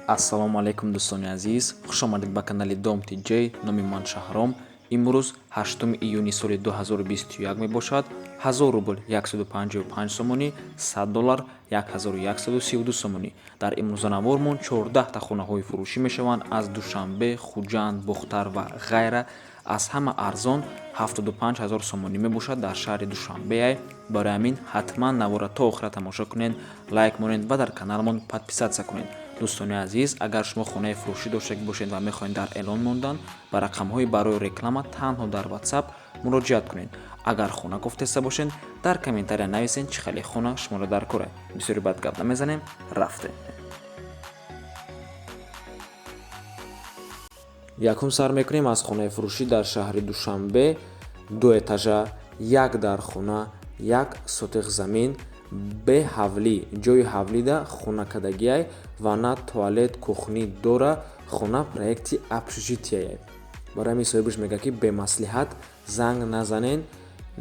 ассалому алайкум дӯстони азиз, хушомадед ба канали Dom TJ. Номи ман Шаҳром. Имрӯз 8 июни соли 2021 мебошад. 1000 рубл 155 сомонӣ, $100 1132 сомонӣ. Дар имрӯзанавормон 14 хонаҳои фурӯшӣ мешаванд аз Душанбе, Хуҷанд, Бухтар ва ғайра. аз ҳама арзон 75 000 сомонӣ мебошад дар шаҳри Душанбе. барои ҳамин ҳатман навора то охира тамошо кунед, лайк монед ва дар каналмон подписатсия кунед. дӯстони азиз, агар шумо хонаи фурӯшӣ дошта бошед ва мехоҳед дар эълон мондан ба рақамҳои барои реклама танҳо дар WhatsApp муроҷиат кунед. агар хона гуфтеста бошед, дар комментария нависед чӣ хеле хона шуморо дар кор. бисёри бад гап намезанем, рафте. якум сар мекунем аз хонаи фурӯшӣ дар шаҳри Душанбе. 2 этажа, 1 дар хона, 1 сотиқ замин, бе ҳавлӣ, ҷои ҳавлида хонакадагиай ва на туалет кухнӣ дора. хона проекти общежитияе. барои ҳамин соҳибаш мегӯяд ки бемаслиҳат занг назанед,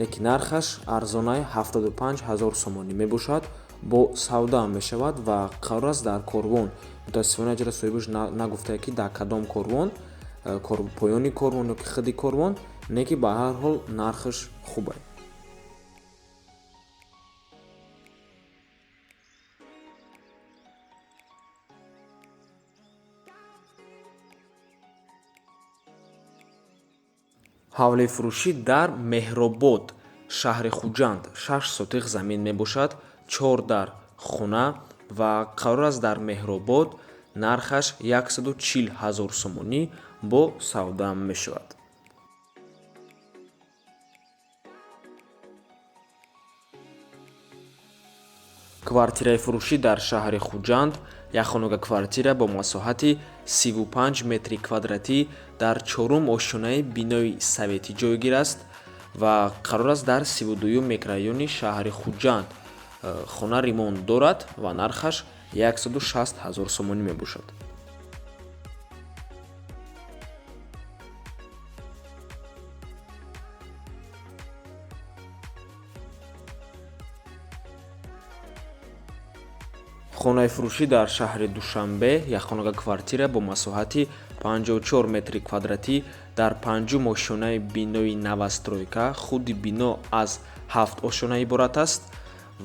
леки нархаш арзонаи 75 000 сомонӣ мебошад. бо савда мешавад ва қарор аст дар корвон. мутаассифона аҷра соҳибаш нагуфтае ки дар кадом корвон, поёни корвон ё ки хиди корвон, не ки ба ҳар ҳол нархаш хуб аст. ҳавлии фурӯшӣ дар Меҳробод, шаҳри Хуҷанд 6 сотиқ замин мебошад, 4 дар хона ва қарор аст дар Меҳробод. нархаш 140 000 сомонӣ бо савда мешавад. квартираи фурӯшӣ дар шаҳри Хуҷанд, яхонага квартира бо масоҳати 35 метри квадратӣ дар 4 ошӯнаи бинои советӣ ҷойгир аст ва қарор аст дар 32 микрорайони шаҳри Хуҷанд. хона ремонт дорад ва нархаш 160 000 сомонӣ мебошад. хонаи фурӯшӣ дар шаҳри Душанбе, яхонага квартира бо масоҳати 54 метри квадратӣ дар 5 ошӯнаи бинои новостройка. худи бино аз 7 ошӯна иборат аст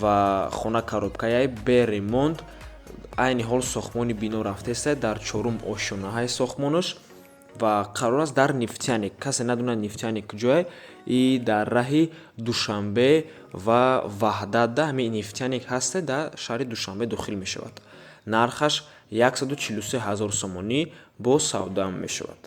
ва хона коробкаи бе ремонт. айни ҳол сохтмони бино рафтеста дар 4 ошӯнаҳои сохтмонаш ва қарор аст дар Нефтяник. касе надонад Нефтяник куҷояд, и дар раҳи Душанбе ва Ваҳдатда ҳамин Нефтяник ҳаста, дар шаҳри Душанбе дохил мешавад. нархаш 143 000 сомонӣ бо савда мешавад.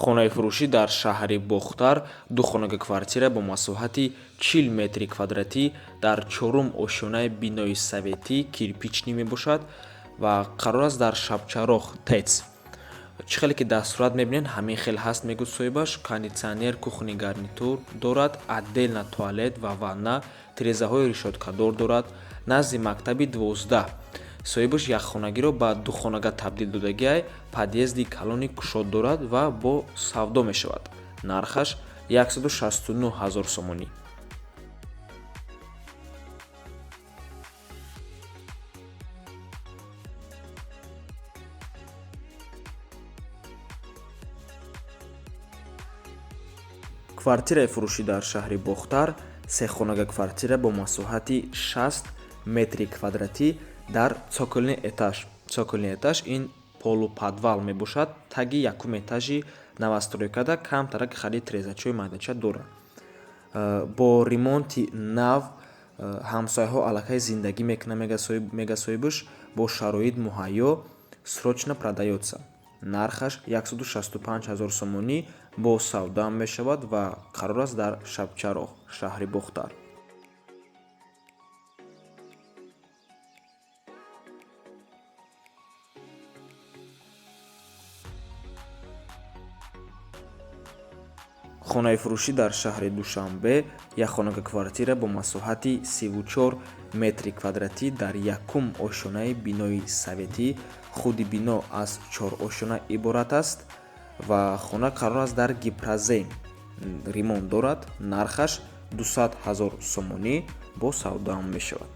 хонаи фурӯшӣ дар шаҳри Бухтар, духонага квартира бо масоҳати 40 метри квадратӣ дар 4 ошӯнаи бинои советӣ кирпичнӣ мебошад ва қарор аст дар Шабчароғ, ТЭЦ. чӣ хеле ки дар сурат мебинед, ҳамин хел ҳаст, мегӯяд соҳибаш. кондитсионер, кухни гарнитур дорад, отдельно туалет ва ванна, тирезаҳои решёткадор дорад. назди мактаби 12. соҳибаш якхонагиро ба духонага табдил додагиай, подъезди калони кушод дорад ва бо савдо мешавад. нархаш 169 000 сомонӣ. квартираи фурӯшӣ дар шаҳри Бухтар, сехонага квартира бо масоҳати 60 метри квадратӣ дар цоколни этаж. цоколни этаж ин полуподвал мебошад. таги якум этажи новостройкада камтарак халид трезачаи майдача дорад. бо ремонти нав ҳамсояҳо аллакай зиндагӣ мекунанд, мега соҳибаш, бо шароит муҳайё, срочно продаётся. нархаш 165 000 сомонӣ бо савда мешавад ва қарор аст дар Шабчароғ, шаҳри Бухтар. хонаи фурӯшӣ дар шаҳри Душанбе, якхонага квартира бо масоҳати 34 метри квадратӣ дар 1 ошӯнаи бинои советӣ. худи бино аз 4 ошӯна иборат аст ва хона қарор аст дар Гипразейн ремонт дорад. Нархаш 200 000 сомонӣ бо савдоам мешавад.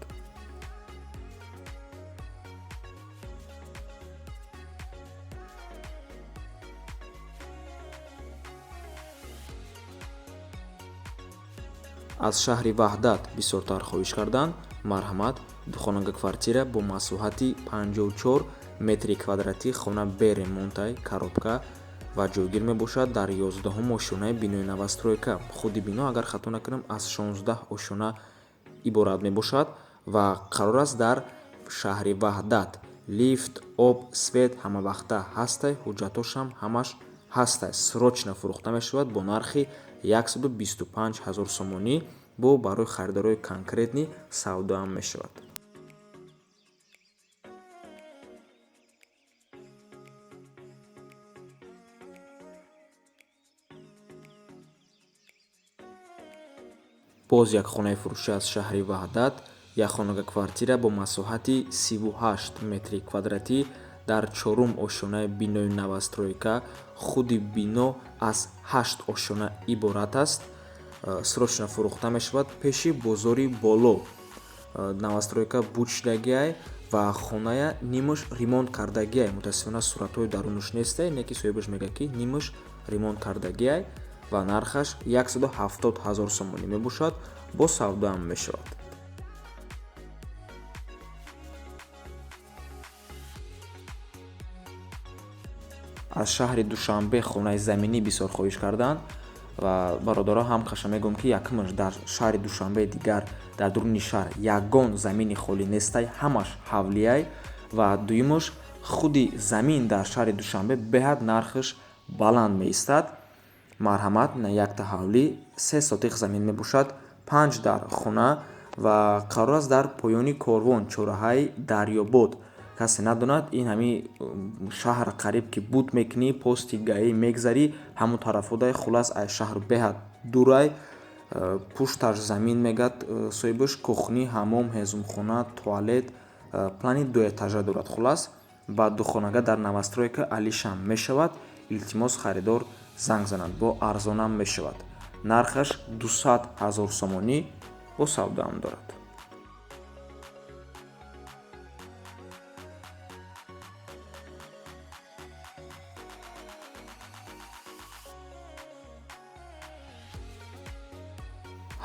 аз шаҳри Ваҳдат бисёртар хоҳиш карданд. Марҳамат, духонага квартира бо масоҳати 54 метри квадратӣ, хона бе ремонтай, коробка ва ҷойгир мебошад дар 11-ум ошонаи бинои новостройка. Худи бино, агар хато накунам, аз 16 ошона иборат мебошад ва қарор аст дар шаҳри Ваҳдат. Лифт, об, свет ҳамавақта ҳастай, ҳуҷҷатошам ҳамаш ҳастай. Срочно фурӯхта мешавад бо нархи 125 000 сомонӣ бо барои харидорои конкретни савдоам мешавад. боз як хонаи фурӯшӣ аз шаҳри Ваҳдат, як хонага квартира бо масоҳати 38 метри квадратӣ дар 4-ум ошонаи бинои новостройка. Худи бино аз 8 ошона иборат аст. Срочно фурӯхта мешавад пеши бозори боло. Новостройка буд шудагиай ва хоная нимаш ремонт кардагиай. Мутаассифона суратҳои дарунаш нестай, неки соҳибаш мега ки нимаш ремонт кардагиай ва нархаш 170 000 сомонӣ мебошад, бо савдоам мешавад. аз шаҳри Душанбе хонаи заминӣ бисёр хоҳиш карданд ва бародаро ҳамқаша мегӯям ки якумаш дар шаҳри Душанбе дигар дар дуруни шаҳр ягон замини холӣ нестай, ҳамаш ҳавлияй ва дуюмаш худи замин дар шаҳри Душанбе беҳад нархаш баланд меистад. Марҳамат, на якта ҳавлӣ 3 сотиқ замин мебошад, 5 дар хона ва қарор аст дар поёни корвон, чораҳаи Дарёбод. Касе надонад, ин ҳамин шаҳр қариб ки буд мекунӣ, пости гаӣ мегзарӣ, ҳамун тарафодай, хулас аз шаҳр беҳад дурай. Пушташ замин мегӯяд соҳибаш, кухни, ҳаммом, ҳезумхона, туалет, плани 2 этажа дорад. Хулас ба духонага дар новостройка алишам мешавад. Илтимос харидор занг занад, бо арзонам мешавад. Нархаш 200 000 сомонӣ бо савдоам дорад.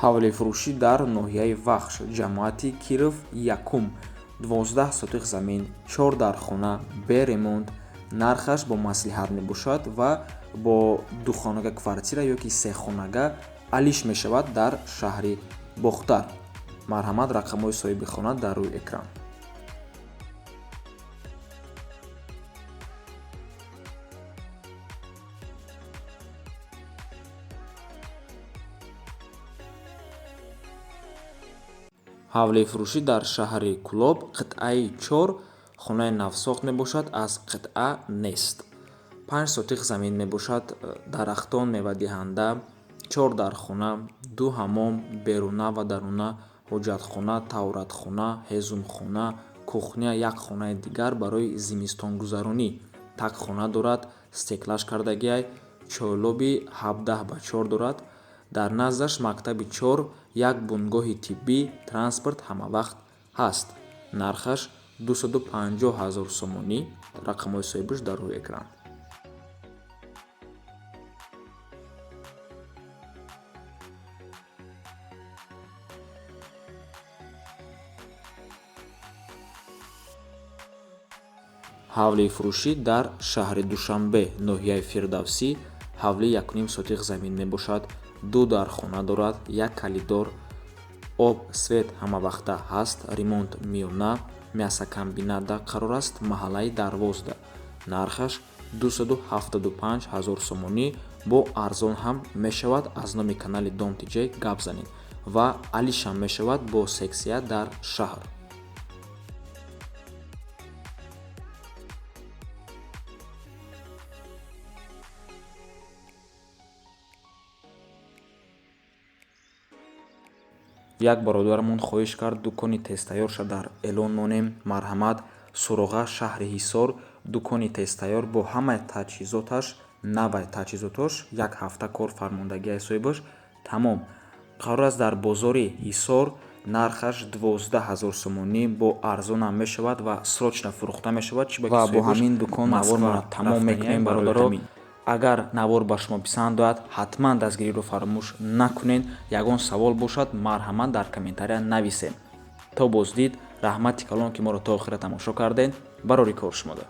ҳавлии фурӯшӣ дар ноҳияи Вахш, ҷамоати Киров якум, 12 сотиқ замин, 4 дар хона, бе ремонт. Нархаш бо маслиҳат мебошад ва бо духонага квартира ё ки сехонага алиш мешавад дар шаҳри Бохтар. Марҳамат, рақамҳои соҳиби хона дар рӯи экран. ҳавлии фурӯшӣ дар шаҳри Кулоб, қитъаи 4, хонаи навсохт мебошад, аз қитъа нест. 5 сотиқ замин мебошад, дарахтон, мевадиҳанда, 4 дар хона, 2 ҳаммом, беруна ва даруна, ҳоҷатхона, тавратхона, ҳезумхона, кухня, як хонаи дигар барои зимистонгузаронӣ. Такхона дорад, стеклаш кардагиай, чойлоби 17/4 дорад. Дар наздаш мактаби 4, як бунгоҳи тиббӣ, транспорт ҳамавақт ҳаст. Нархаш 250 000 сомонӣ. Рақамҳои соҳибаш дар рӯи экран. ҳавлии фурӯшӣ дар шаҳри Душанбе, ноҳияи Фирдавсӣ, ҳавли 1,5 сотиқ замин мебошад, 2 дар хона дорад, як калидор, об, свет ҳамавақта ҳаст, ремонт миёна, мясокомбината қарор аст, маҳаллаи Дарвозда. Нархаш 275 000 сомонӣ, бо арзон ҳам мешавад. Аз номи канали Dom TJ гап занед ва алишам мешавад бо сексия дар шаҳр. як бародарамон хоҳиш кард дукони тезтайёрша дар эълон монем. Марҳамат, Суроға шаҳри Ҳисор, дукони тезтайёр бо ҳамаи таҷҳизоташ навай таҷҳизотош 1 ҳафта кор фармондагӣ ҳисобаш тамом. қарор аст дар бозори Ҳисор нархаш 12 000 сомонӣ бо арзонам мешавад ва срочно фурӯхта мешавад. Ва бо ҳамин дукон наворро тамом мекунем бародаро. агар навор ба шумо писанд ояд ҳатман дастгириро фаромӯш накунед. ягон савол бошад марҳамат дар комментария нависед. то боздид, раҳмати калон ки моро то охира тамошо кардед. барори кор шумода.